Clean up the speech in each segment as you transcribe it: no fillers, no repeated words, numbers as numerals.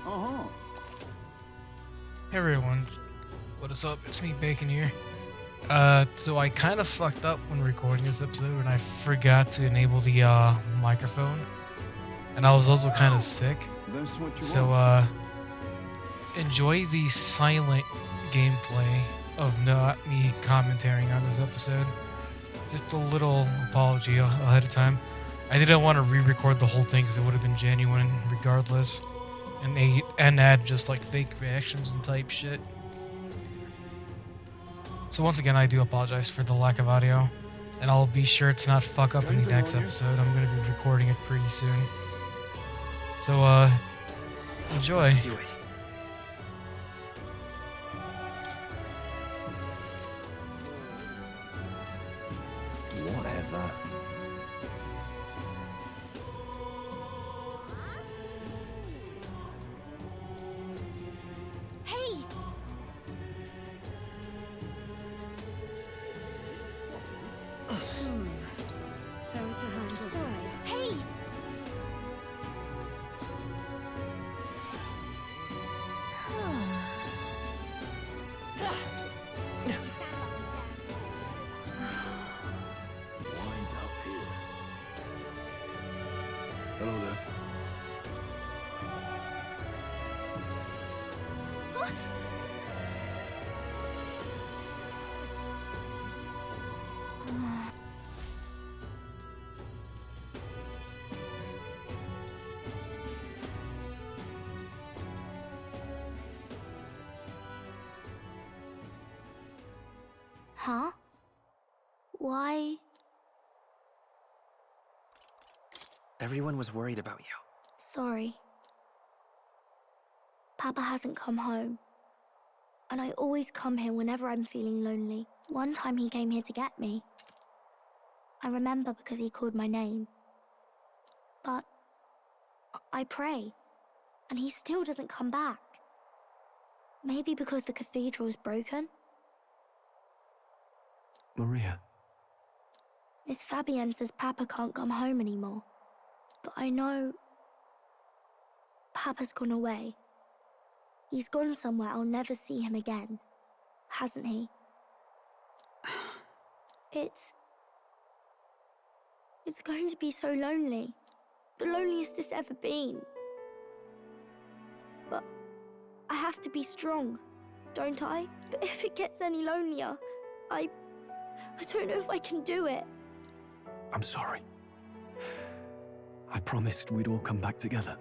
Uh-huh. Hey everyone, what is up? It's me, Bacon here. So I kind of fucked up when recording this episode and I forgot to enable the microphone, and I was also kind of sick. That's what you So want. enjoy the silent gameplay of not me commentating on this episode. Just a little apology ahead of time. I didn't want to re-record the whole thing because it would have been genuine regardless, and add just like fake reactions and type shit. So once again, I do apologize for the lack of audio, and I'll be sure to not fuck up in the next episode. I'm gonna be recording it pretty soon. So, enjoy. Do it. Whatever. Hey! How to handle this? Hey! Wind up here. Hello there. Huh? Why? Everyone was worried about you. Sorry. Papa hasn't come home. And I always come here whenever I'm feeling lonely. One time he came here to get me. I remember because he called my name. But I pray, and he still doesn't come back. Maybe because the cathedral's broken? Maria. Miss Fabienne says Papa can't come home anymore. But I know Papa's gone away. He's gone somewhere I'll never see him again. Hasn't he? It's going to be so lonely. The loneliest it's ever been. But I have to be strong, don't I? But if it gets any lonelier, I don't know if I can do it. I'm sorry. I promised we'd all come back together.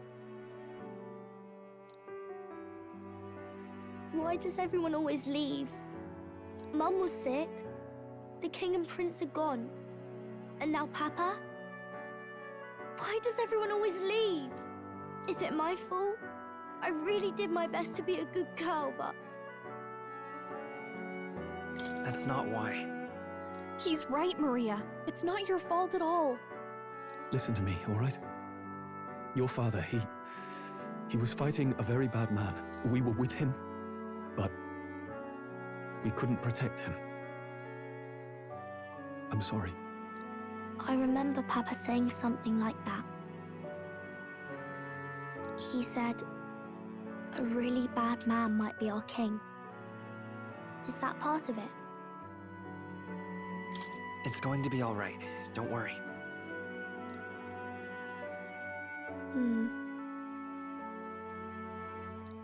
Why does everyone always leave? Mum was sick. The king and prince are gone. And now Papa? Why does everyone always leave? Is it my fault? I really did my best to be a good girl, but... That's not why. He's right, Maria. It's not your fault at all. Listen to me, all right? Your father, he was fighting a very bad man. We were with him, but we couldn't protect him. I'm sorry. I remember Papa saying something like that. He said, a really bad man might be our king. Is that part of it? It's going to be all right. Don't worry.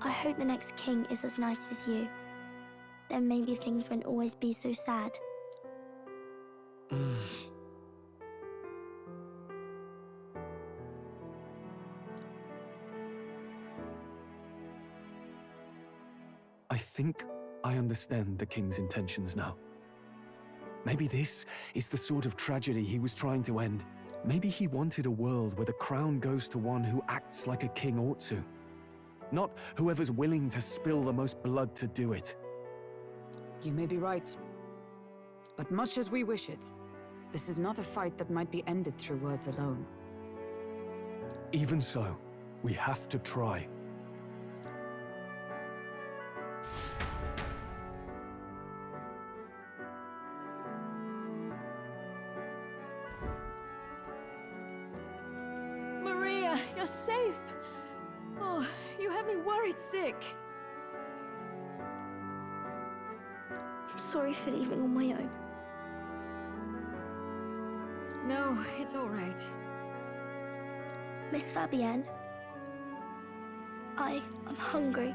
I hope the next king is as nice as you. Then maybe things won't always be so sad. I think I understand the king's intentions now. Maybe this is the sort of tragedy he was trying to end. Maybe he wanted a world where the crown goes to one who acts like a king ought to. Not whoever's willing to spill the most blood to do it. You may be right. But much as we wish it, this is not a fight that might be ended through words alone. Even so, we have to try. Maria, you're safe. Oh, you had me worried sick. I'm sorry for leaving on my own. No, it's all right. Miss Fabienne, I am hungry.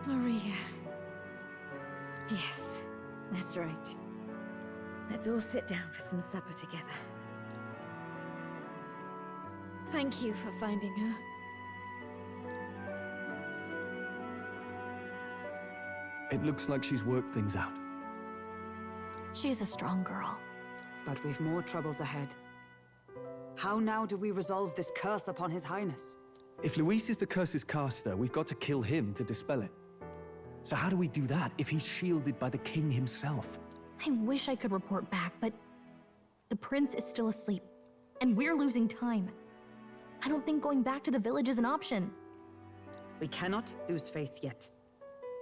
Maria. Yes, that's right. Let's all sit down for some supper together. Thank you for finding her. It looks like she's worked things out. She's a strong girl. But we've more troubles ahead. How now do we resolve this curse upon His Highness? If Luis is the curse's caster, we've got to kill him to dispel it. So how do we do that if he's shielded by the king himself? I wish I could report back, but the prince is still asleep, and we're losing time. I don't think going back to the village is an option. We cannot lose faith yet.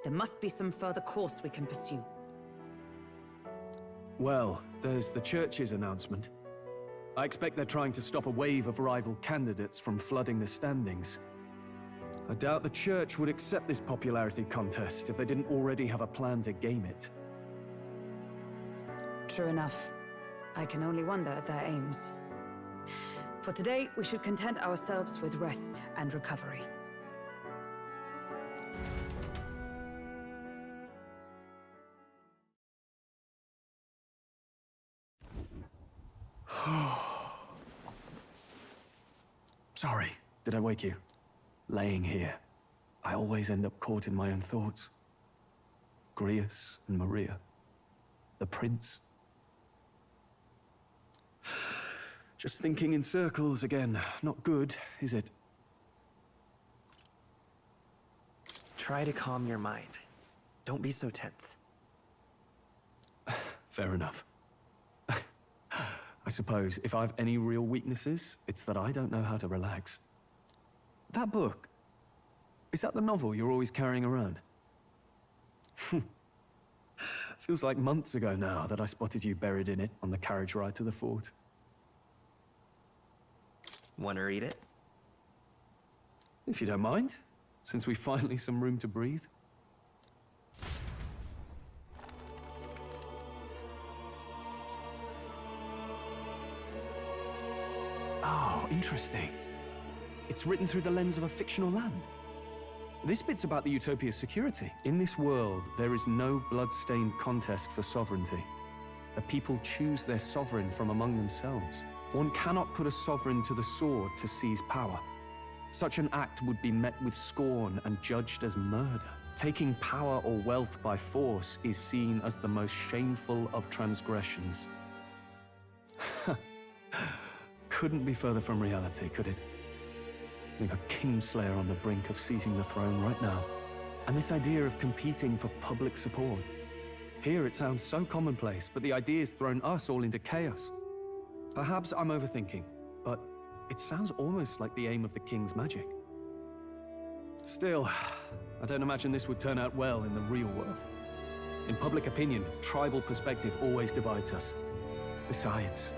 There must be some further course we can pursue. Well, there's the church's announcement. I expect they're trying to stop a wave of rival candidates from flooding the standings. I doubt the church would accept this popularity contest if they didn't already have a plan to game it. True enough. I can only wonder at their aims. For today, we should content ourselves with rest and recovery. Sorry, did I wake you? Laying here, I always end up caught in my own thoughts. Grius and Maria. The prince. Just thinking in circles again. Not good, is it? Try to calm your mind. Don't be so tense. Fair enough. I suppose if I have any real weaknesses, it's that I don't know how to relax. That book, is that the novel you're always carrying around? Feels like months ago now that I spotted you buried in it on the carriage ride to the fort. Wanna read it? If you don't mind, since we've finally some room to breathe. Oh, interesting. It's written through the lens of a fictional land. This bit's about the Utopia's security. In this world, there is no blood-stained contest for sovereignty. The people choose their sovereign from among themselves. One cannot put a sovereign to the sword to seize power. Such an act would be met with scorn and judged as murder. Taking power or wealth by force is seen as the most shameful of transgressions. Couldn't be further from reality, could it? We've a Kingslayer on the brink of seizing the throne right now. And this idea of competing for public support. Here it sounds so commonplace, but the idea's thrown us all into chaos. Perhaps I'm overthinking, but it sounds almost like the aim of the king's magic. Still, I don't imagine this would turn out well in the real world. In public opinion, tribal perspective always divides us. Besides,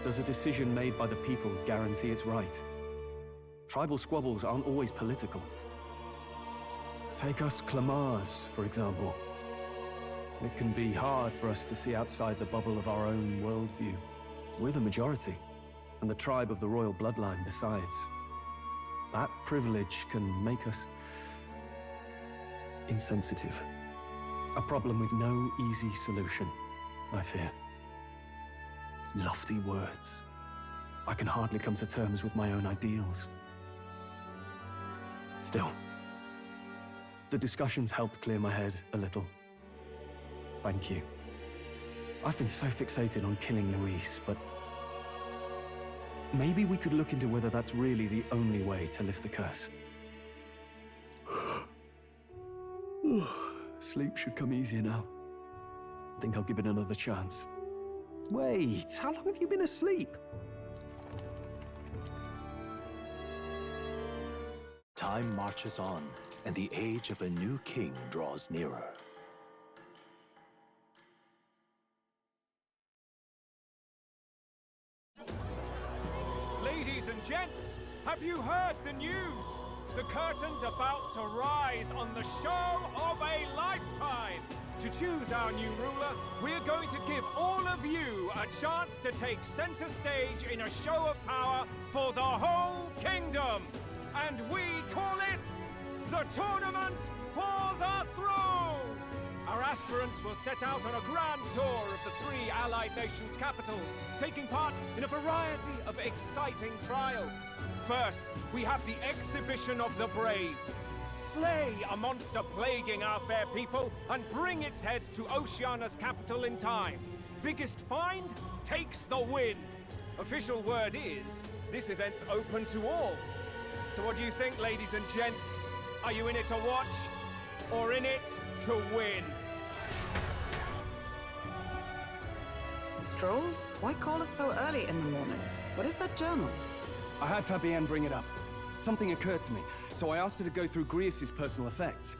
does a decision made by the people guarantee it's right? Tribal squabbles aren't always political. Take us Clamars, for example. It can be hard for us to see outside the bubble of our own worldview. We're the majority, and the tribe of the royal bloodline besides. That privilege can make us insensitive. A problem with no easy solution, I fear. Lofty words. I can hardly come to terms with my own ideals. Still, the discussions helped clear my head a little. Thank you. I've been so fixated on killing Luis, but maybe we could look into whether that's really the only way to lift the curse. Sleep should come easier now. Think I'll give it another chance. Wait, how long have you been asleep? Time marches on, and the age of a new king draws nearer. Ladies and gents, Have you heard the news? The curtain's about to rise on the show of a lifetime. To choose our new ruler, we're going to give all of you a chance to take center stage in a show of power for the whole kingdom. And we call it the Tournament for the Throne! Our aspirants will set out on a grand tour of the 3 allied nations' capitals, taking part in a variety of exciting trials. First, we have the Exhibition of the Brave. Slay a monster plaguing our fair people and bring its head to Oceania's capital in time. Biggest find takes the win. Official word is, this event's open to all. So what do you think, ladies and gents? Are you in it to watch, or in it to win? Stroll? Why call us so early in the morning? What is that journal? I had Fabienne bring it up. Something occurred to me, so I asked her to go through Grius's personal effects.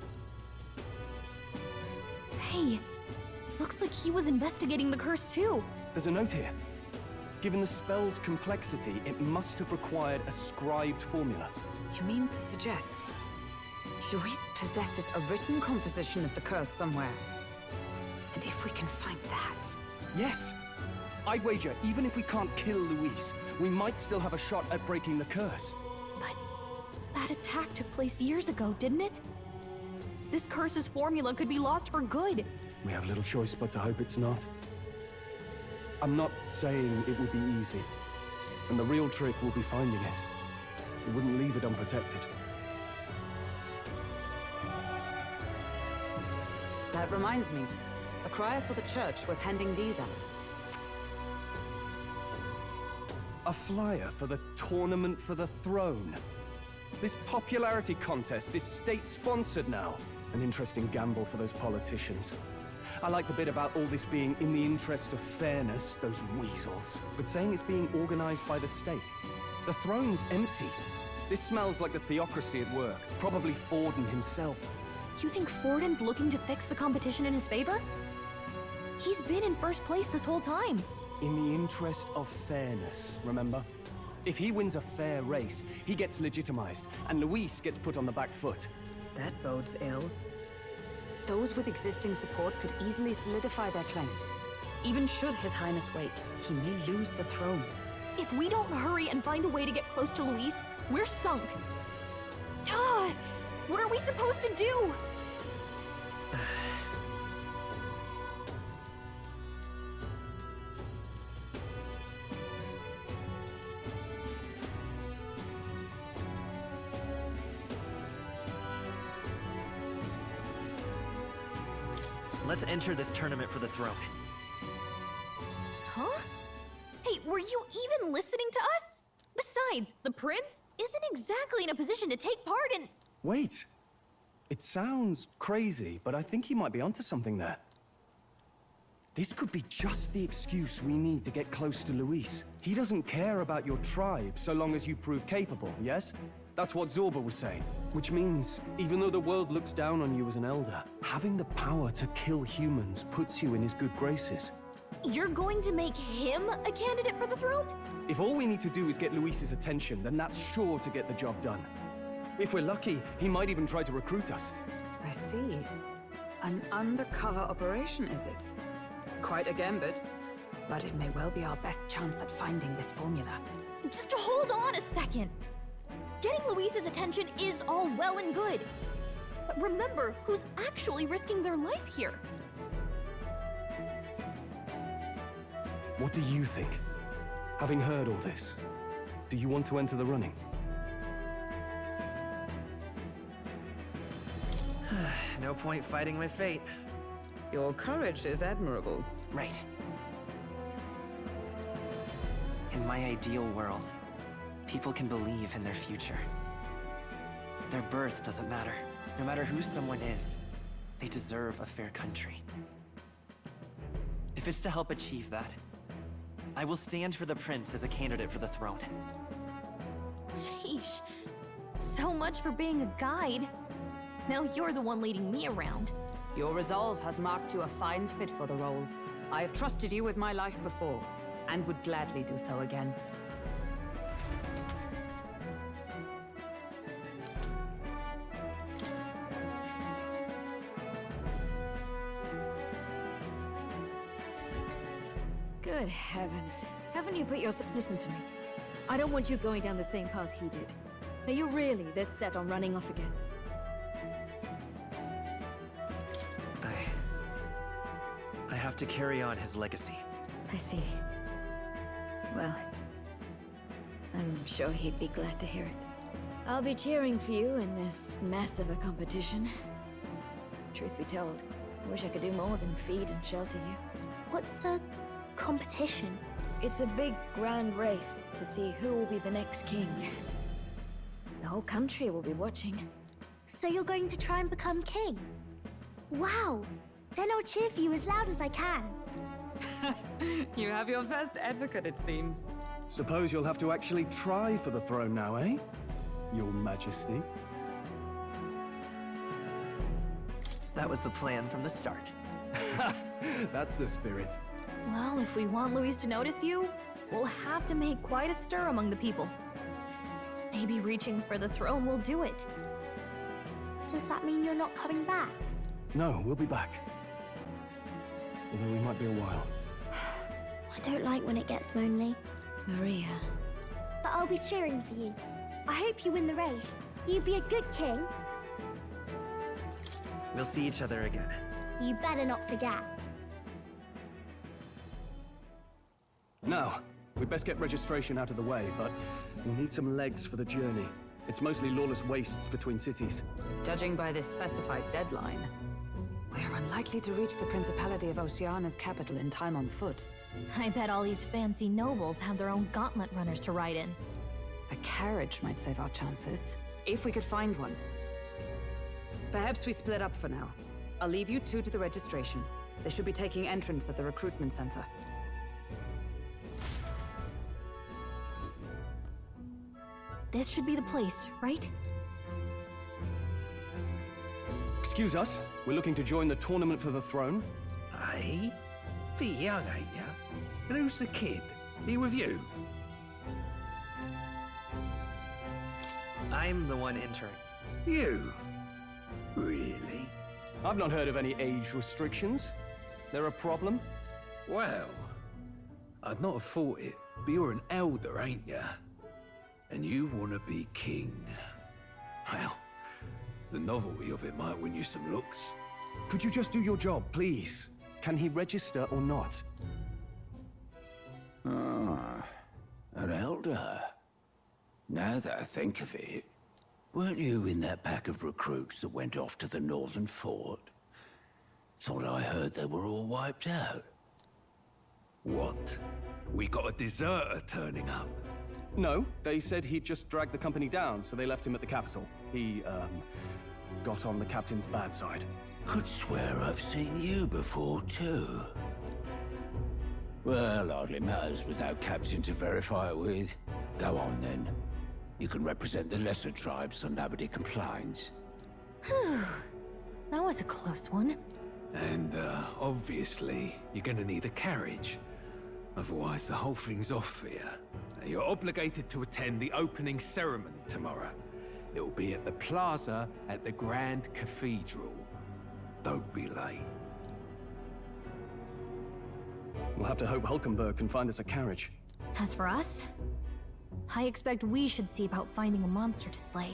Hey, looks like he was investigating the curse too. There's a note here. Given the spell's complexity, it must have required a scribed formula. You mean to suggest Luis possesses a written composition of the curse somewhere? And if we can find that... Yes! I'd wager, even if we can't kill Luis, we might still have a shot at breaking the curse. But that attack took place years ago, didn't it? This curse's formula could be lost for good. We have little choice but to hope it's not. I'm not saying it would be easy, and the real trick will be finding it. We wouldn't leave it unprotected. That reminds me. A crier for the church was handing these out. A flyer for the Tournament for the Throne. This popularity contest is state-sponsored now. An interesting gamble for those politicians. I like the bit about all this being in the interest of fairness, those weasels. But saying it's being organized by the state. The throne's empty. This smells like the theocracy at work. Probably Forden himself. You think Forden's looking to fix the competition in his favor? He's been in first place this whole time. In the interest of fairness, remember? If he wins a fair race, he gets legitimized, and Luis gets put on the back foot. That bodes ill. Those with existing support could easily solidify their claim. Even should His Highness wait, he may lose the throne. If we don't hurry and find a way to get close to Luis, we're sunk. What are we supposed to do? Let's enter this tournament for the throne. Huh? Hey, were you even listening to us? Besides, the prince isn't exactly in a position to take part in... Wait. It sounds crazy, but I think he might be onto something there. This could be just the excuse we need to get close to Luis. He doesn't care about your tribe so long as you prove capable, yes? That's what Zorba was saying. Which means, even though the world looks down on you as an elder, having the power to kill humans puts you in his good graces. You're going to make him a candidate for the throne? If all we need to do is get Luis's attention, then that's sure to get the job done. If we're lucky, he might even try to recruit us. I see. An undercover operation, is it? Quite a gambit. But it may well be our best chance at finding this formula. Just hold on a second. Getting Luis's attention is all well and good. But remember who's actually risking their life here. What do you think? Having heard all this, do you want to enter the running? No point fighting with fate. Your courage is admirable. Right. In my ideal world, people can believe in their future. Their birth doesn't matter. No matter who someone is, they deserve a fair country. If it's to help achieve that, I will stand for the prince as a candidate for the throne. Sheesh. So much for being a guide. Now you're the one leading me around. Your resolve has marked you a fine fit for the role. I have trusted you with my life before, and would gladly do so again. Good heavens. Haven't you put yourself... Listen to me. I don't want you going down the same path he did. Are you really this set on running off again? I have to carry on his legacy. I see. Well, I'm sure he'd be glad to hear it. I'll be cheering for you in this mess of a competition. Truth be told, I wish I could do more than feed and shelter you. What's the competition? It's a big, grand race to see who will be the next king. The whole country will be watching. So you're going to try and become king? Wow! Then I'll cheer for you as loud as I can. You have your first advocate, it seems. Suppose you'll have to actually try for the throne now, eh? Your Majesty. That was the plan from the start. That's the spirit. Well, if we want Luis to notice you, we'll have to make quite a stir among the people. Maybe reaching for the throne will do it. Does that mean you're not coming back? No, we'll be back. Although we might be a while. I don't like when it gets lonely. Maria. But I'll be cheering for you. I hope you win the race. You'd be a good king. We'll see each other again. You better not forget. Now, we'd best get registration out of the way, but we'll need some legs for the journey. It's mostly lawless wastes between cities. Judging by this specified deadline, we are unlikely to reach the Principality of Oceana's capital in time on foot. I bet all these fancy nobles have their own gauntlet runners to ride in. A carriage might save our chances, if we could find one. Perhaps we split up for now. I'll leave you two to the registration. They should be taking entrance at the recruitment center. This should be the place, right? Excuse us, we're looking to join the tournament for the throne. Aye? Bit young, ain't ya? And who's the kid? He with you? I'm the one entering. You? Really? I've not heard of any age restrictions. They're a problem? Well, I'd not have thought it, but you're an elder, ain't ya? And you want to be king. Well, the novelty of it might win you some looks. Could you just do your job, please? Can he register or not? Ah, an elder. Now that I think of it, weren't you in that pack of recruits that went off to the northern fort? Thought I heard they were all wiped out. What? We got a deserter turning up? No, they said he'd just dragged the company down, so they left him at the capital. He, got on the captain's bad side. Could swear I've seen you before, too. Well, hardly matters with no captain to verify it with. Go on, then. You can represent the lesser tribes so nobody complains. Whew. That was a close one. And, obviously, you're gonna need a carriage. Otherwise, the whole thing's off for you. Now, you're obligated to attend the opening ceremony tomorrow. It'll be at the plaza at the Grand Cathedral. Don't be late. We'll have to hope Hulkenberg can find us a carriage. As for us, I expect we should see about finding a monster to slay.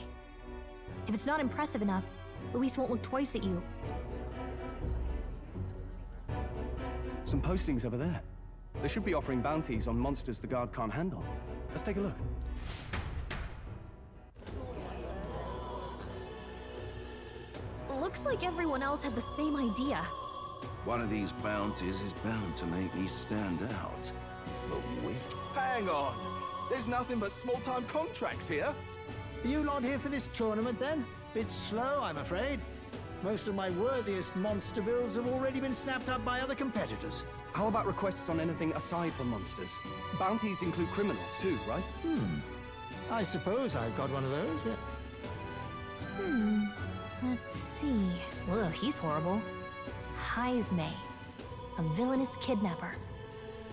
If it's not impressive enough, Luis won't look twice at you. Some postings over there. They should be offering bounties on monsters the guard can't handle. Let's take a look. Looks like everyone else had the same idea. One of these bounties is bound to make me stand out. But wait. Hang on! There's nothing but small-time contracts here. Are you not here for this tournament, then? Bit slow, I'm afraid. Most of my worthiest monster bills have already been snapped up by other competitors. How about requests on anything aside from monsters? Bounties include criminals too, right? I suppose I've got one of those, yeah. Let's see. Ugh, he's horrible. Heisme, a villainous kidnapper.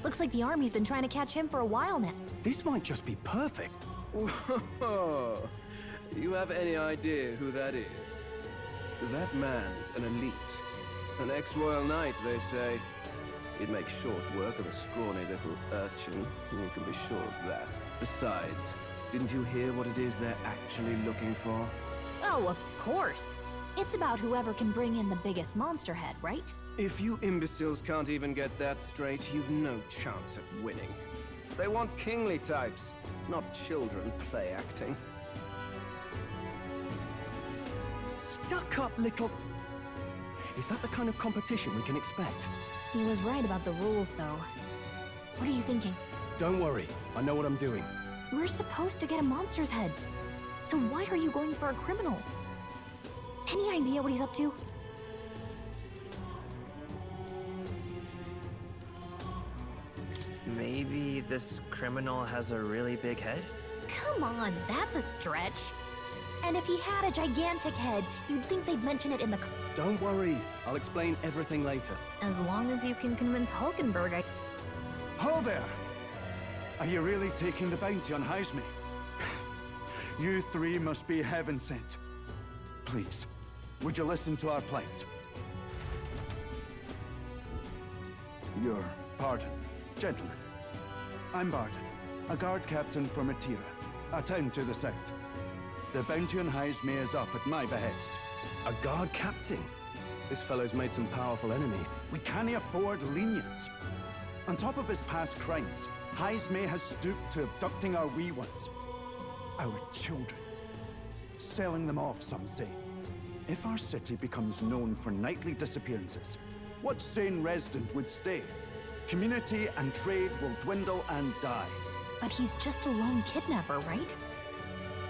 Looks like the army's been trying to catch him for a while now. This might just be perfect. Whoa. You have any idea who that is? That man's an elite. An ex-royal knight, they say. You'd make short work of a scrawny little urchin, you can be sure of that. Besides, didn't you hear what it is they're actually looking for? Oh, of course. It's about whoever can bring in the biggest monster head, right? If you imbeciles can't even get that straight, you've no chance at winning. They want kingly types, not children play acting. Stuck-up little... Is that the kind of competition we can expect? He was right about the rules, though. What are you thinking? Don't worry, I know what I'm doing. We're supposed to get a monster's head. So why are you going for a criminal? Any idea what he's up to? Maybe this criminal has a really big head? Come on, that's a stretch. And if he had a gigantic head, you'd think they'd mention it in the... Don't worry, I'll explain everything later. As long as you can convince Hulkenberg, I... Ho there! Are you really taking the bounty on Haisme? You three must be heaven sent. Please, would you listen to our plight? Your pardon, gentlemen. I'm Barden, a guard captain for Matira, a town to the south. The bounty on Haisme is up at my behest. A guard captain? This fellow's made some powerful enemies. We can't afford lenience. On top of his past crimes, Haisme has stooped to abducting our wee ones. Our children. Selling them off, some say. If our city becomes known for nightly disappearances, what sane resident would stay? Community and trade will dwindle and die. But he's just a lone kidnapper, right?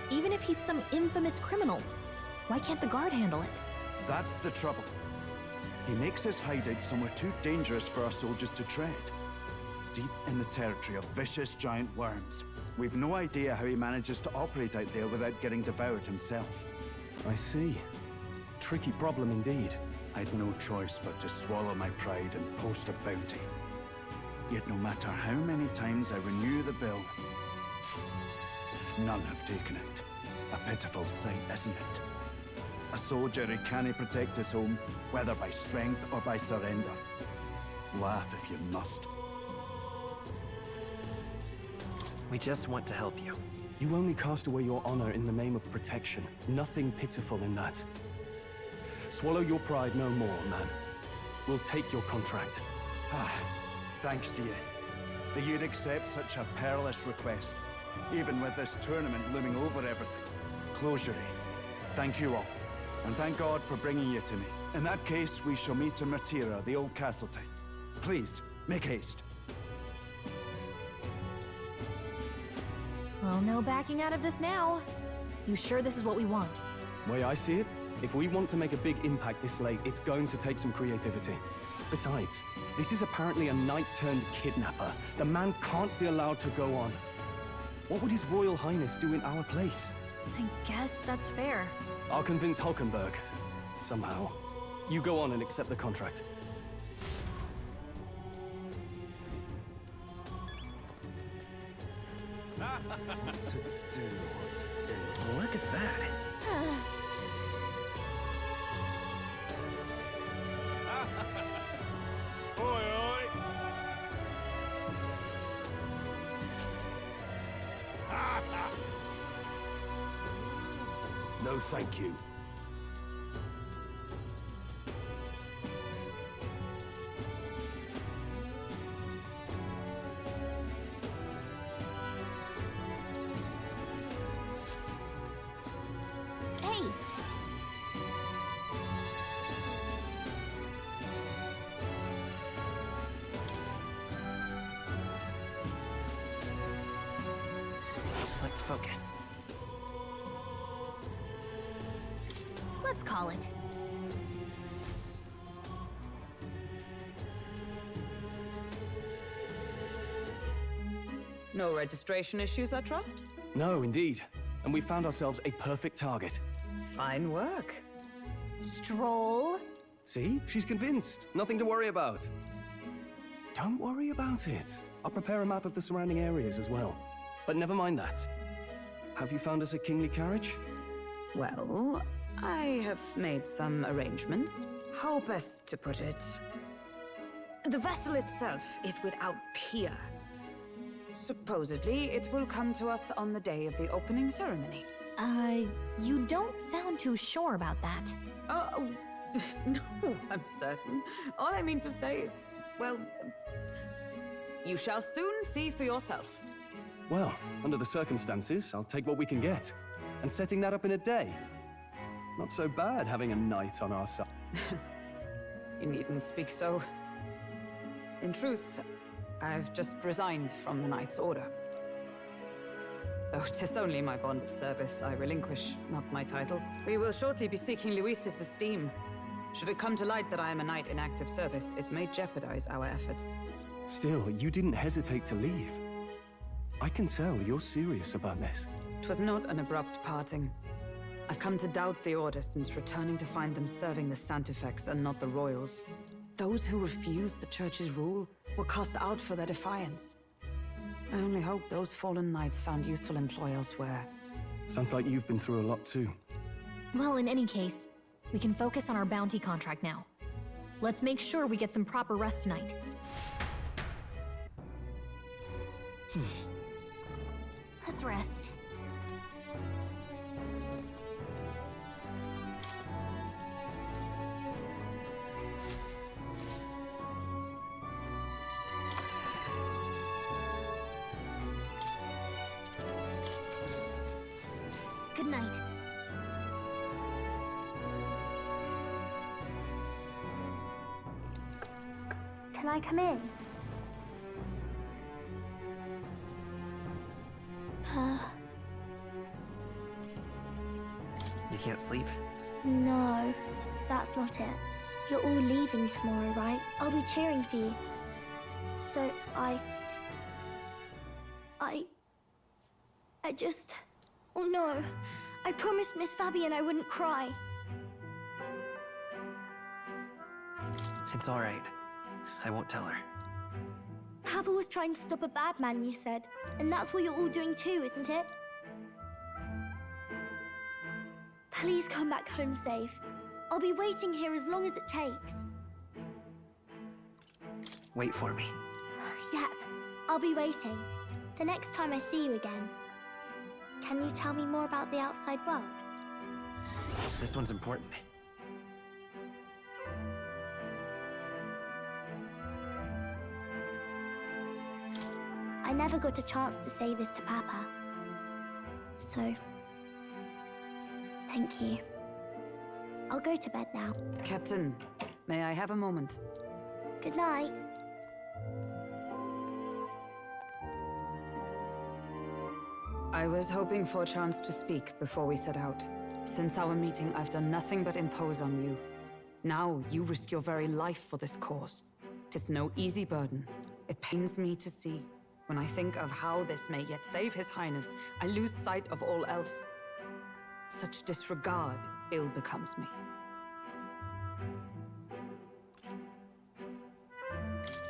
Even if he's some infamous criminal, why can't the guard handle it? That's the trouble. He makes his hideout somewhere too dangerous for our soldiers to tread. Deep in the territory of vicious giant worms. We've no idea how he manages to operate out there without getting devoured himself. I see. Tricky problem indeed. I'd no choice but to swallow my pride and post a bounty. Yet no matter how many times I renew the bill, none have taken it. A pitiful sight, isn't it? A soldier who can't protect his home, whether by strength or by surrender. Laugh if you must. We just want to help you. You only cast away your honor in the name of protection. Nothing pitiful in that. Swallow your pride no more, man. We'll take your contract. Thanks to you. That you'd accept such a perilous request, even with this tournament looming over everything. Closure. Thank you all, and thank God for bringing you to me. In that case, we shall meet in Matira, the old castle town. Please, make haste. Well, no backing out of this now. You sure this is what we want? Way I see it, if we want to make a big impact this late, it's going to take some creativity. Besides, this is apparently a knight-turned-kidnapper. The man can't be allowed to go on. What would His Royal Highness do in our place? I guess that's fair. I'll convince Hulkenberg. Somehow. You go on and accept the contract. Look at that. Oi, oi! No, thank you. Hey! Let's focus. Let's call it. No registration issues, I trust? No, indeed. And we found ourselves a perfect target. Fine work. Stroll. See? She's convinced. Nothing to worry about. Don't worry about it. I'll prepare a map of the surrounding areas as well. But never mind that. Have you found us a kingly carriage? Well, I have made some arrangements. How best to put it? The vessel itself is without peer. Supposedly, it will come to us on the day of the opening ceremony. You don't sound too sure about that. Oh, no, I'm certain. All I mean to say is, well, you shall soon see for yourself. Well, under the circumstances, I'll take what we can get. And setting that up in a day. Not so bad having a knight on our side. You needn't speak so. In truth, I've just resigned from the Knight's Order. Though 'tis only my bond of service I relinquish, not my title. We will shortly be seeking Luis's esteem. Should it come to light that I am a knight in active service, it may jeopardize our efforts. Still, you didn't hesitate to leave. I can tell you're serious about this. 'Twas not an abrupt parting. I've come to doubt the Order since returning to find them serving the Santifex and not the Royals. Those who refused the Church's rule were cast out for their defiance. I only hope those fallen knights found useful employ elsewhere. Sounds like you've been through a lot too. Well, in any case, we can focus on our bounty contract now. Let's make sure we get some proper rest tonight. Let's rest. Good night. Can I come in? You can't sleep? No, that's not it. You're all leaving tomorrow, right? I'll be cheering for you. So I just... Oh no. I promised Miss Fabian I wouldn't cry. It's all right. I won't tell her. Papa was trying to stop a bad man, you said. And that's what you're all doing too, isn't it? Please come back home safe. I'll be waiting here as long as it takes. Wait for me. Yep, I'll be waiting. The next time I see you again. Can you tell me more about the outside world? This one's important. I never got a chance to say this to Papa. So, thank you. I'll go to bed now. Captain, may I have a moment? Good night. I was hoping for a chance to speak before we set out. Since our meeting, I've done nothing but impose on you. Now, you risk your very life for this cause. 'Tis no easy burden. It pains me to see. When I think of how this may yet save His Highness, I lose sight of all else. Such disregard ill becomes me.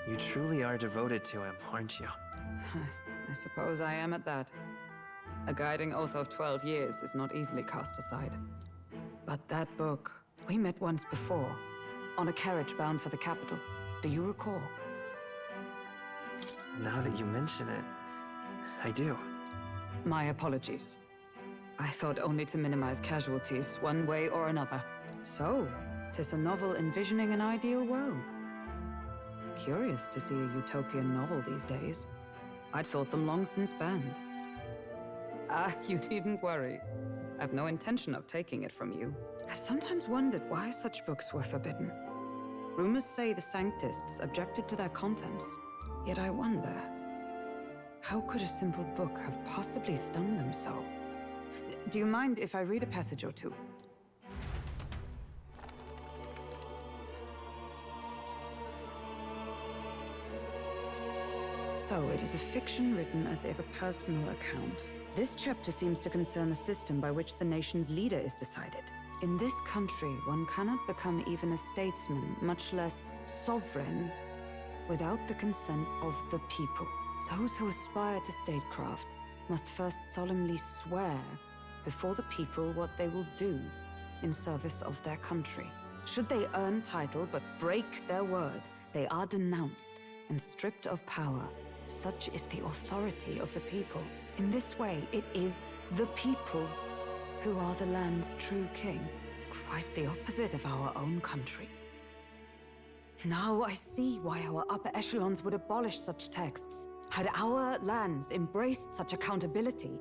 You truly are devoted to him, aren't you? I suppose I am at that. A guiding oath of 12 years is not easily cast aside. But that book, we met once before, on a carriage bound for the capital. Do you recall? Now that you mention it, I do. My apologies. I thought only to minimize casualties, one way or another. So, 'tis a novel envisioning an ideal world. Curious to see a utopian novel these days. I'd thought them long since banned. You needn't worry. I've no intention of taking it from you. I've sometimes wondered why such books were forbidden. Rumors say the Sanctists objected to their contents. Yet I wonder, how could a simple book have possibly stung them so? Do you mind if I read a passage or two? So, it is a fiction written as if a personal account. This chapter seems to concern the system by which the nation's leader is decided. In this country, one cannot become even a statesman, much less sovereign, without the consent of the people. Those who aspire to statecraft must first solemnly swear before the people what they will do in service of their country. Should they earn title but break their word, they are denounced and stripped of power. Such is the authority of the people. In this way, it is the people who are the land's true king. Quite the opposite of our own country. Now I see why our upper echelons would abolish such texts. Had our lands embraced such accountability,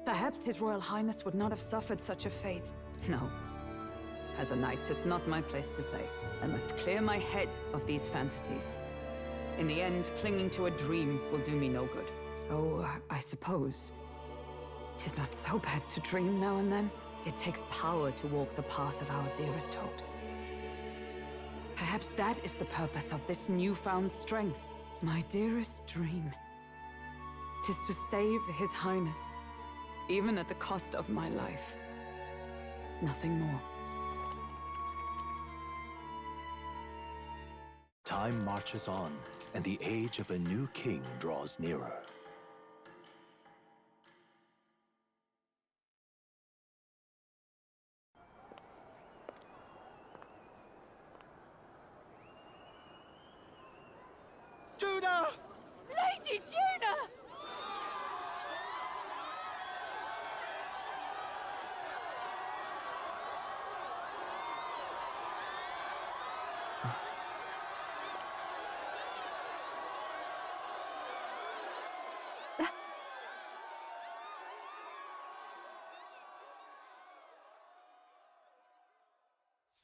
perhaps His Royal Highness would not have suffered such a fate. No. As a knight, 'tis not my place to say. I must clear my head of these fantasies. In the end, clinging to a dream will do me no good. Oh, I suppose 'tis not so bad to dream now and then. It takes power to walk the path of our dearest hopes. Perhaps that is the purpose of this newfound strength. My dearest dream. 'Tis to save His Highness, even at the cost of my life. Nothing more. Time marches on, and the age of a new king draws nearer. Judah! Lady Judah!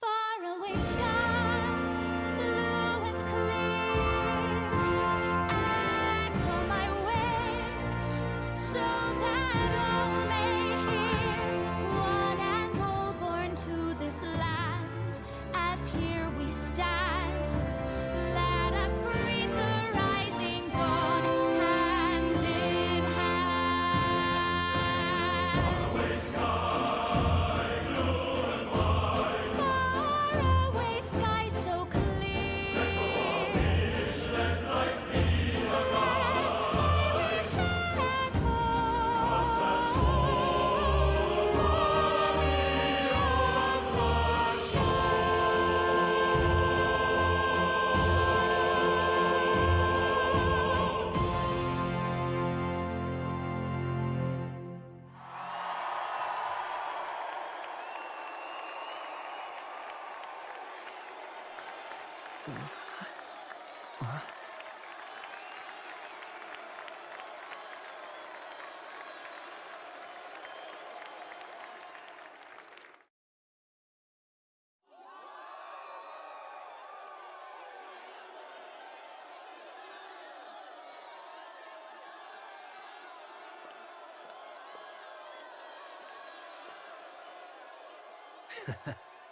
Faraway sky, blue and clear. Echo my wish, so that all may hear. One and all born to this land, as here we stand. Let us greet the rising dawn, hand in hand. Faraway sky, faraway sky so clear. Let my wish echo far beyond the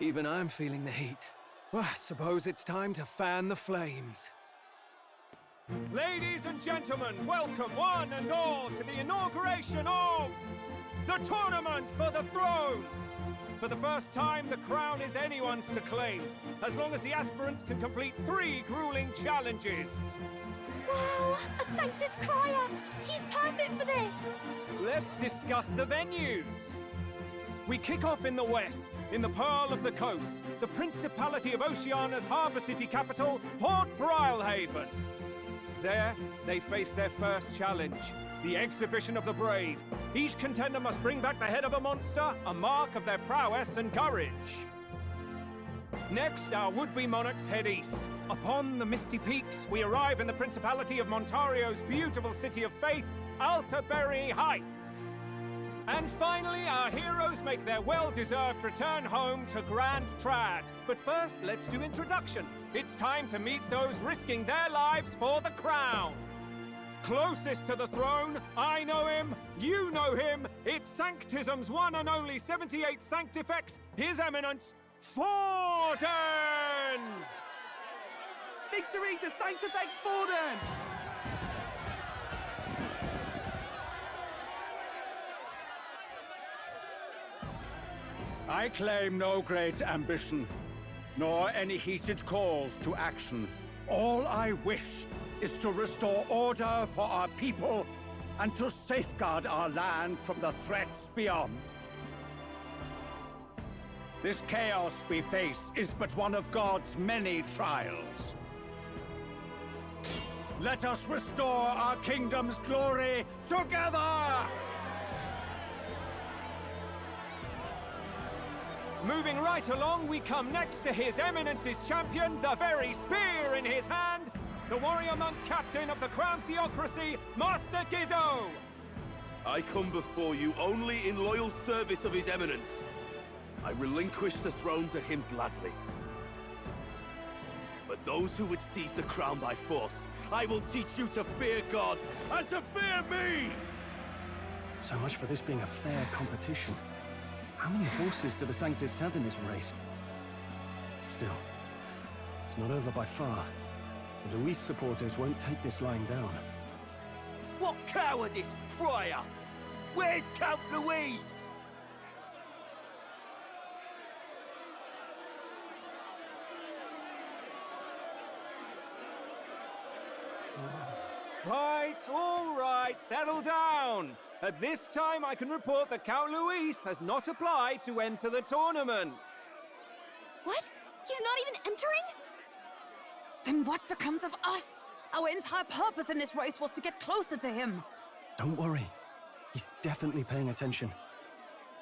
Even I'm feeling the heat. Well, I suppose it's time to fan the flames. Ladies and gentlemen, welcome one and all to the inauguration of the Tournament for the Throne! For the first time, the crown is anyone's to claim, as long as the aspirants can complete 3 grueling challenges. Wow, a Sanctus Crier! He's perfect for this! Let's discuss the venues. We kick off in the west, in the Pearl of the Coast, the Principality of Oceania's harbour city capital, Port Brilehaven. There, they face their first challenge, the Exhibition of the Brave. Each contender must bring back the head of a monster, a mark of their prowess and courage. Next, our would-be monarchs head east. Upon the misty peaks, we arrive in the Principality of Montario's beautiful city of faith, Altaberry Heights. And finally, our heroes make their well-deserved return home to Grand Trad. But first, let's do introductions. It's time to meet those risking their lives for the crown. Closest to the throne, I know him, you know him. It's Sanctism's one and only 78th Sanctifex, His Eminence, Forden! Victory to Sanctifex Forden! I claim no great ambition, nor any heated calls to action. All I wish is to restore order for our people and to safeguard our land from the threats beyond. This chaos we face is but one of God's many trials. Let us restore our kingdom's glory together! Moving right along, we come next to His Eminence's champion, the very spear in his hand, the warrior monk captain of the Crown Theocracy, Master Giddo! I come before you only in loyal service of His Eminence. I relinquish the throne to him gladly. But those who would seize the crown by force, I will teach you to fear God and to fear me! So much for this being a fair competition. How many horses do the Sanctus have in this race? Still, it's not over by far. The Luis supporters won't take this lying down. What cowardice, Friar! Where's Count Louise? All right, settle down. At this time, I can report that Count Luis has not applied to enter the tournament. What? He's not even entering? Then what becomes of us? Our entire purpose in this race was to get closer to him. Don't worry. He's definitely paying attention.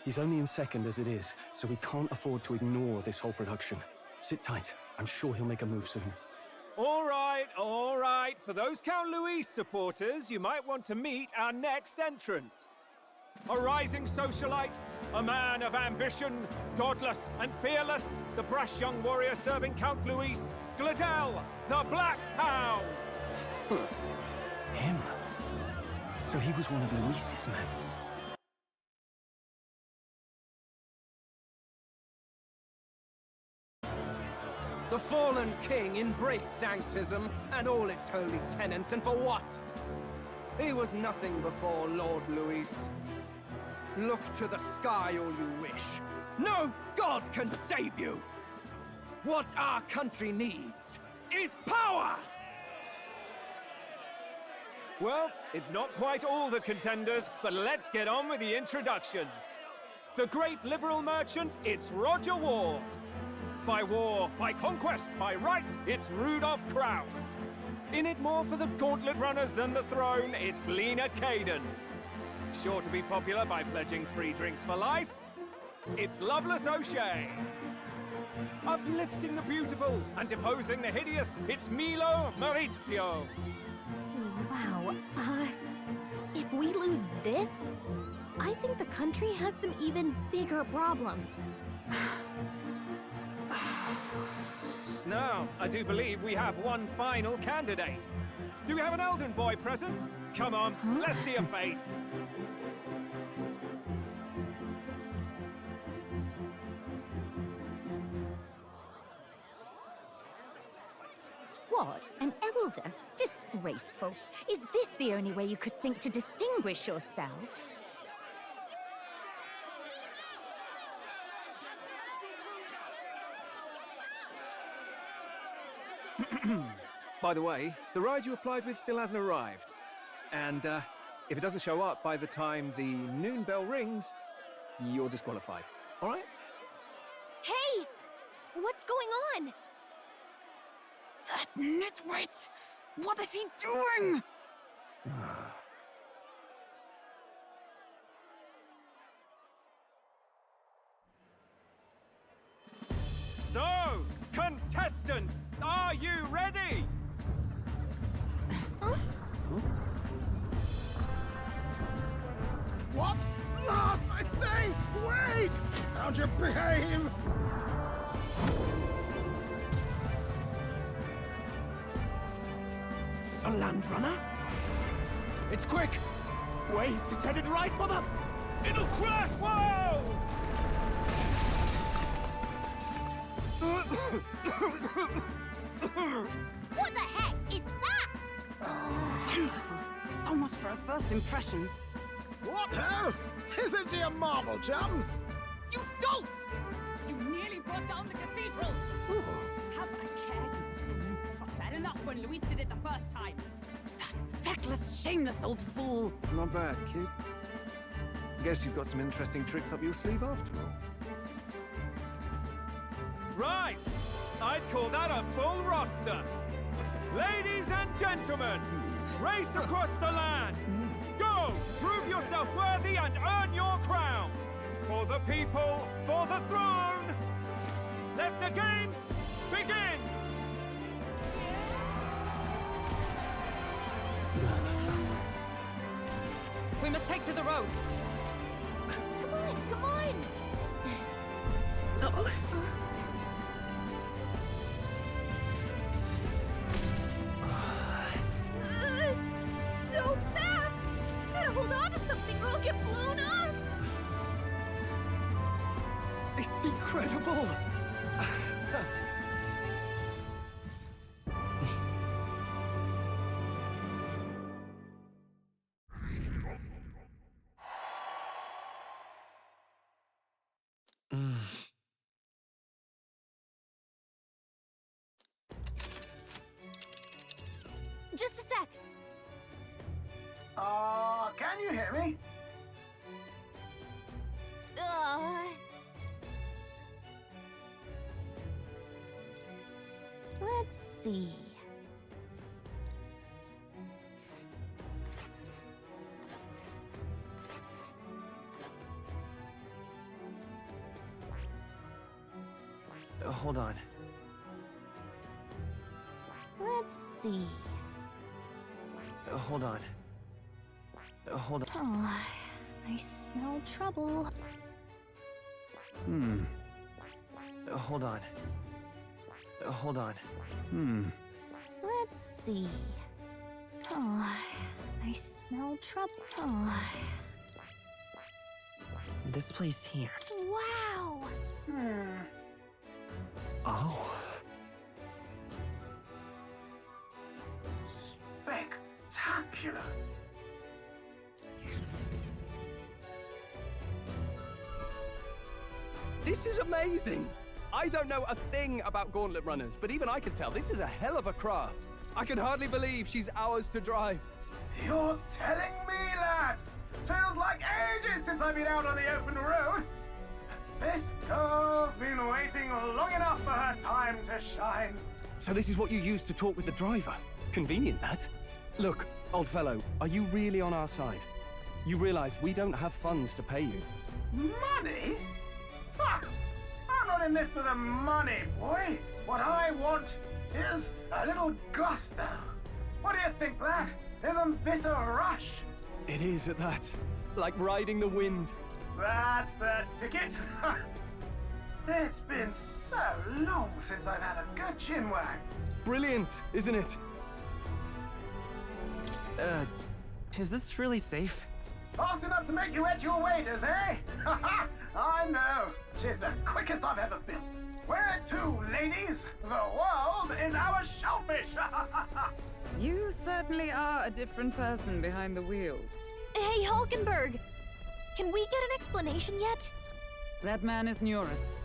He's only in second as it is, so we can't afford to ignore this whole production. Sit tight. I'm sure he'll make a move soon. All right. For those Count Luis supporters, you might want to meet our next entrant. A rising socialite, a man of ambition, godless and fearless, the brash young warrior serving Count Luis, Gladel, the Black Hound! Him? So he was one of Luis's men. The fallen king embraced sanctism and all its holy tenets, and for what? He was nothing before Lord Luis. Look to the sky all you wish. No god can save you! What our country needs is power! Well, it's not quite all the contenders, but let's get on with the introductions. The great liberal merchant, it's Roger Ward. By war, by conquest, by right, it's Rudolph Kraus. In it more for the gauntlet runners than the throne, it's Lena Caden. Sure to be popular by pledging free drinks for life, it's Loveless O'Shea. Uplifting the beautiful and deposing the hideous, it's Milo Maurizio. Wow, if we lose this, I think the country has some even bigger problems. Now, I do believe we have one final candidate. Do we have an Elden boy present? Come on, let's see a face. What? An elder? Disgraceful. Is this the only way you could think to distinguish yourself? By the way, the ride you applied with still hasn't arrived. And if it doesn't show up by the time the noon bell rings, you're disqualified. All right? Hey! What's going on? That nitwit! What is he doing? So, contestants, are you ready? What? Last, I say! Wait! Found your behave! A land runner? It's quick! Wait, it's headed right for the... It'll crash! Whoa! What the heck is that? Wonderful. So much for a first impression. What ho? Isn't he a marvel, chums? You don't! You nearly brought down the cathedral! Have a care, you fool. It was bad enough when Luis did it the first time. That feckless, shameless old fool. Not bad, kid. Guess you've got some interesting tricks up your sleeve after all. Right! I'd call that a full roster. Ladies and gentlemen, race across the land. Go, prove yourself worthy and earn your crown. For the people, for the throne. Let the games begin. We must take to the road. Come on, come on! So fast! Gotta hold on to something or I'll get blown up! It's incredible! Just a sec. Can you hear me? Let's see. Hold on. Let's see. Hold on. Hold on. Oh, I smell trouble. Hold on. Hold on. Let's see. Oh, I smell trouble. Oh. This place here. Wow! Oh. Spectacular! This is amazing! I don't know a thing about gauntlet runners, but even I can tell this is a hell of a craft. I can hardly believe she's ours to drive. You're telling me, lad? Feels like ages since I've been out on the open road. This girl's been waiting long enough for her time to shine. So this is what you used to talk with the driver? Convenient, that. Look, old fellow, are you really on our side? You realize we don't have funds to pay you. Money? Fuck! I'm not in this for the money, boy. What I want is a little gusto. What do you think, lad? Isn't this a rush? It is at that. Like riding the wind. That's the ticket. It's been so long since I've had a good chinwag. Brilliant, isn't it? Is this really safe? Fast enough to make you edge your waders, eh? I know. She's the quickest I've ever built. Where to, ladies? The world is our shellfish. You certainly are a different person behind the wheel. Hey, Hulkenberg! Can we get an explanation yet? That man is Neurus.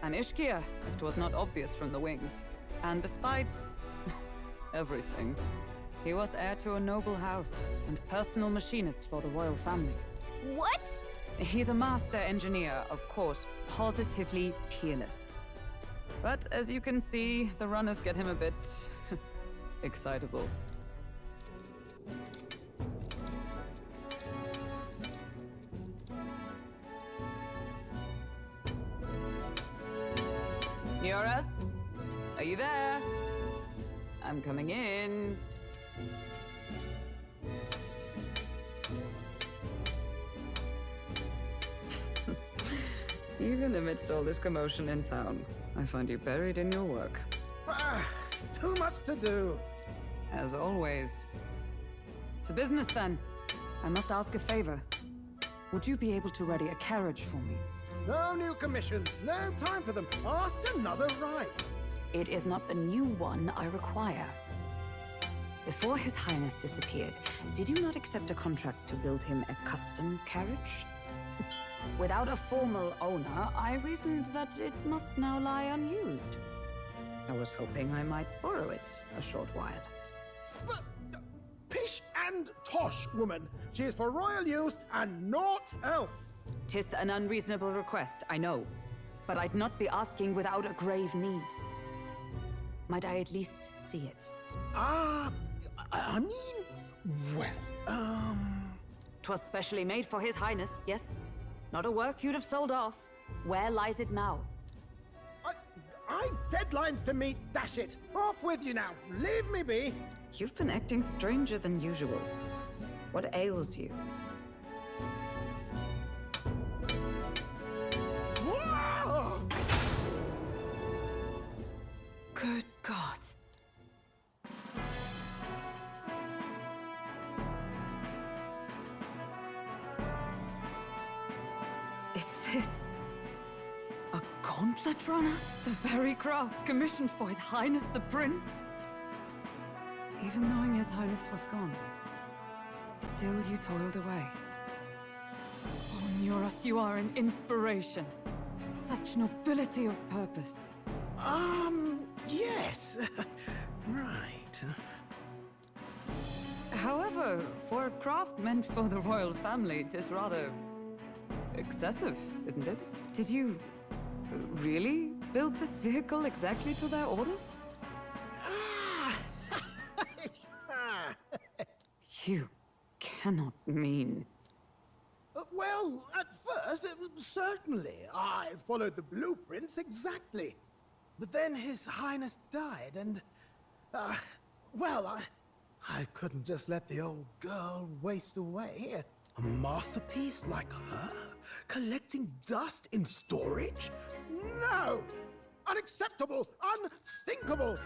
An Ishkia, if 'twas not obvious from the wings. And despite everything, he was heir to a noble house and personal machinist for the royal family. What? He's a master engineer, of course, positively peerless. But as you can see, the runners get him a bit excitable. Neurus? Are you there? I'm coming in. Even amidst all this commotion in town, I find you buried in your work. Too much to do. As always. To business, then. I must ask a favor. Would you be able to ready a carriage for me? No new commissions. No time for them. Ask another right. It is not the new one I require. Before His Highness disappeared, did you not accept a contract to build him a custom carriage? Without a formal owner, I reasoned that it must now lie unused. I was hoping I might borrow it a short while. But, pish and tosh, woman. She is for royal use and naught else. 'Tis an unreasonable request, I know. But I'd not be asking without a grave need. Might I at least see it? I mean, well, 'Twas specially made for His Highness, yes? Not a work you'd have sold off. Where lies it now? I've deadlines to meet, dash it! Off with you now! Leave me be! You've been acting stranger than usual. What ails you? Whoa! Good God. Is this a gauntlet runner? The very craft commissioned for His Highness the Prince? Even knowing His Highness was gone, still you toiled away. Oh, Nuras, you are an inspiration. Such nobility of purpose. Yes. Right. However, for a craft meant for the royal family, it is rather excessive, isn't it? Did you really build this vehicle exactly to their orders? You cannot mean... Well, at first, certainly. I followed the blueprints exactly. But then His Highness died, and... well, I couldn't just let the old girl waste away. A masterpiece like her? Collecting dust in storage? No! Unacceptable! Unthinkable!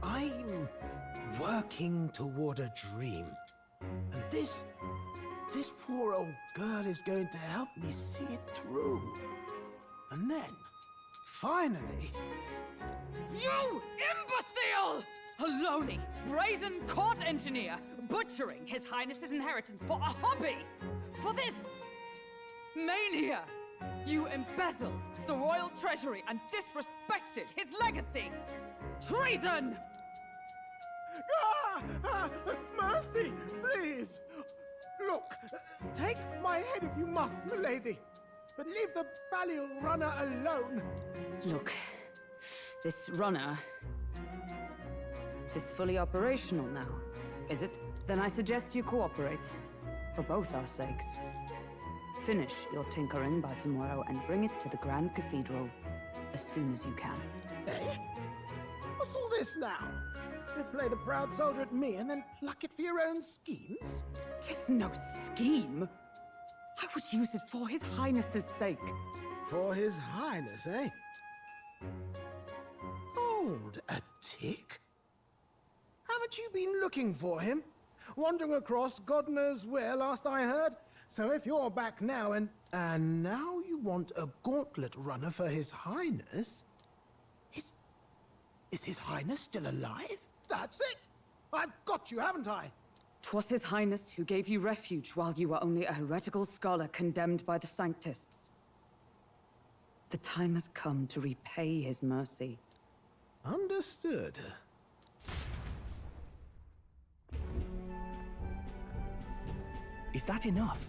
I'm working toward a dream. And this poor old girl is going to help me see it through. And then, finally... You imbecile! A lowly, brazen court engineer, butchering His Highness's inheritance for a hobby! For this mania! You embezzled the royal treasury and disrespected his legacy! Treason! Mercy, please! Look, take my head if you must, milady. But leave the Balliol runner alone. Look, this runner... it is fully operational now, is it? Then I suggest you cooperate. For both our sakes. Finish your tinkering by tomorrow and bring it to the Grand Cathedral as soon as you can. Eh? What's all this now? You play the proud soldier at me and then pluck it for your own schemes? 'Tis no scheme. I would use it for His Highness's sake. For His Highness, eh? Hold a tick. Haven't you been looking for him? Wandering across God knows where, last I heard. So if you're back now and now you want a gauntlet runner for His Highness? Is His Highness still alive? That's it! I've got you, haven't I? 'Twas His Highness who gave you refuge while you were only a heretical scholar condemned by the Sanctists. The time has come to repay His mercy. Understood. Is that enough?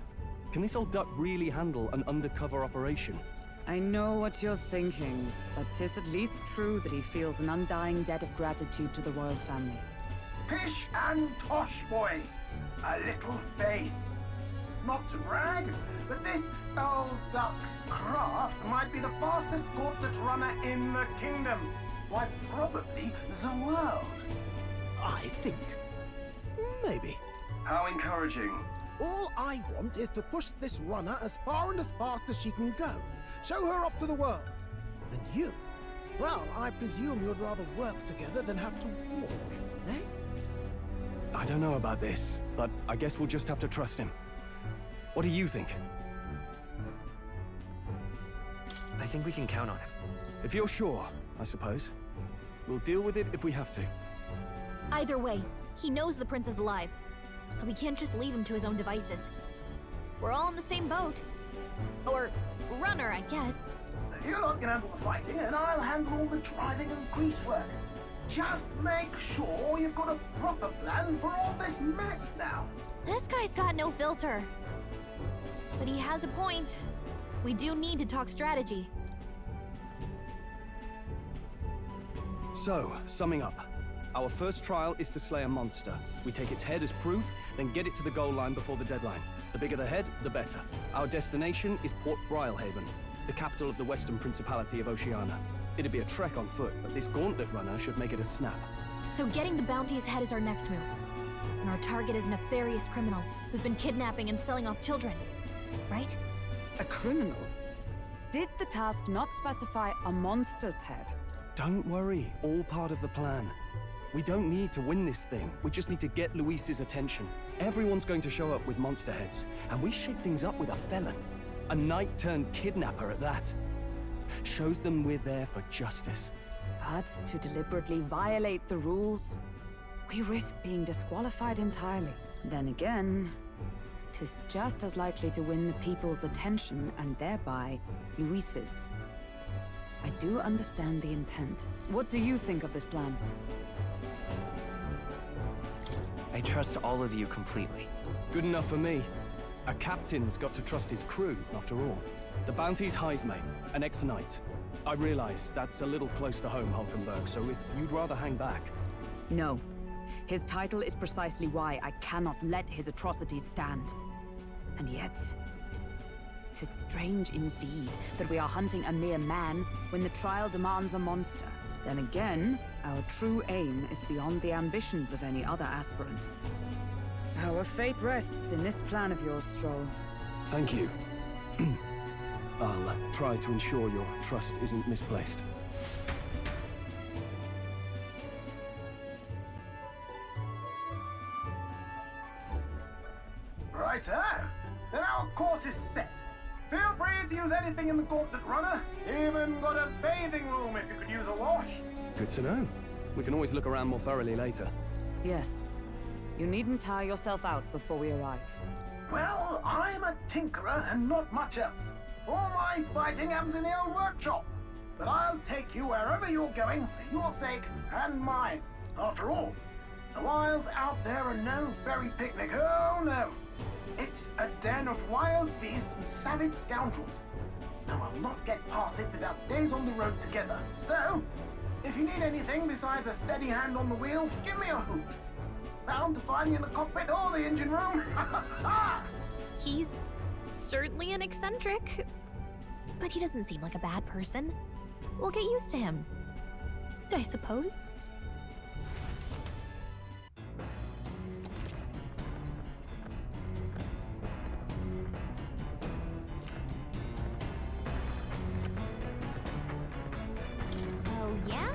Can this old duck really handle an undercover operation? I know what you're thinking, but 'tis at least true that he feels an undying debt of gratitude to the royal family. Pish and tosh, boy. A little faith. Not to brag, but this old duck's craft might be the fastest gauntlet runner in the kingdom. Why, probably the world. I think. Maybe. How encouraging. All I want is to push this runner as far and as fast as she can go. Show her off to the world. And you? Well, I presume you'd rather work together than have to walk, eh? I don't know about this, but I guess we'll just have to trust him. What do you think? I think we can count on him. If you're sure, I suppose. We'll deal with it if we have to. Either way, he knows the prince is alive, so we can't just leave him to his own devices. We're all in the same boat. Or runner, I guess. You lot can handle the fighting, and I'll handle all the driving and greasework. Just make sure you've got a proper plan for all this mess now. This guy's got no filter. But he has a point. We do need to talk strategy. So, summing up. Our first trial is to slay a monster. We take its head as proof, then get it to the goal line before the deadline. The bigger the head, the better. Our destination is Port Brilehaven, the capital of the Western Principality of Oceania. It'd be a trek on foot, but this gauntlet runner should make it a snap. So getting the bounty's head is our next move. And our target is a nefarious criminal who's been kidnapping and selling off children. Right? A criminal? Did the task not specify a monster's head? Don't worry, all part of the plan. We don't need to win this thing. We just need to get Luis's attention. Everyone's going to show up with monster heads, and we shake things up with a felon. A knight-turned-kidnapper at that. Shows them we're there for justice. But to deliberately violate the rules, we risk being disqualified entirely. Then again, 'tis just as likely to win the people's attention and thereby Luis's. I do understand the intent. What do you think of this plan? I trust all of you completely. Good enough for me. A captain's got to trust his crew, after all. The bounty's Heismay, an ex-knight. I realize that's a little close to home, Hulkenberg, so if you'd rather hang back... No. His title is precisely why I cannot let his atrocities stand. And yet... 'tis strange indeed that we are hunting a mere man when the trial demands a monster. Then again, our true aim is beyond the ambitions of any other aspirant. Our fate rests in this plan of yours, Stroll. Thank you. I'll try to ensure your trust isn't misplaced. Righto. Then our course is set. Feel free to use anything in the gauntlet runner. Even got a bathing room if you could use a wash. Good to know. We can always look around more thoroughly later. Yes. You needn't tire yourself out before we arrive. Well, I'm a tinkerer and not much else. All my fighting happens in the old workshop. But I'll take you wherever you're going for your sake and mine. After all, the wilds out there are no berry picnic. Oh no. It's a den of wild beasts and savage scoundrels. And we'll not get past it without days on the road together. So, if you need anything besides a steady hand on the wheel, give me a hoot. Bound to find me in the cockpit or the engine room. He's certainly an eccentric, but he doesn't seem like a bad person. We'll get used to him, I suppose. Oh, yeah?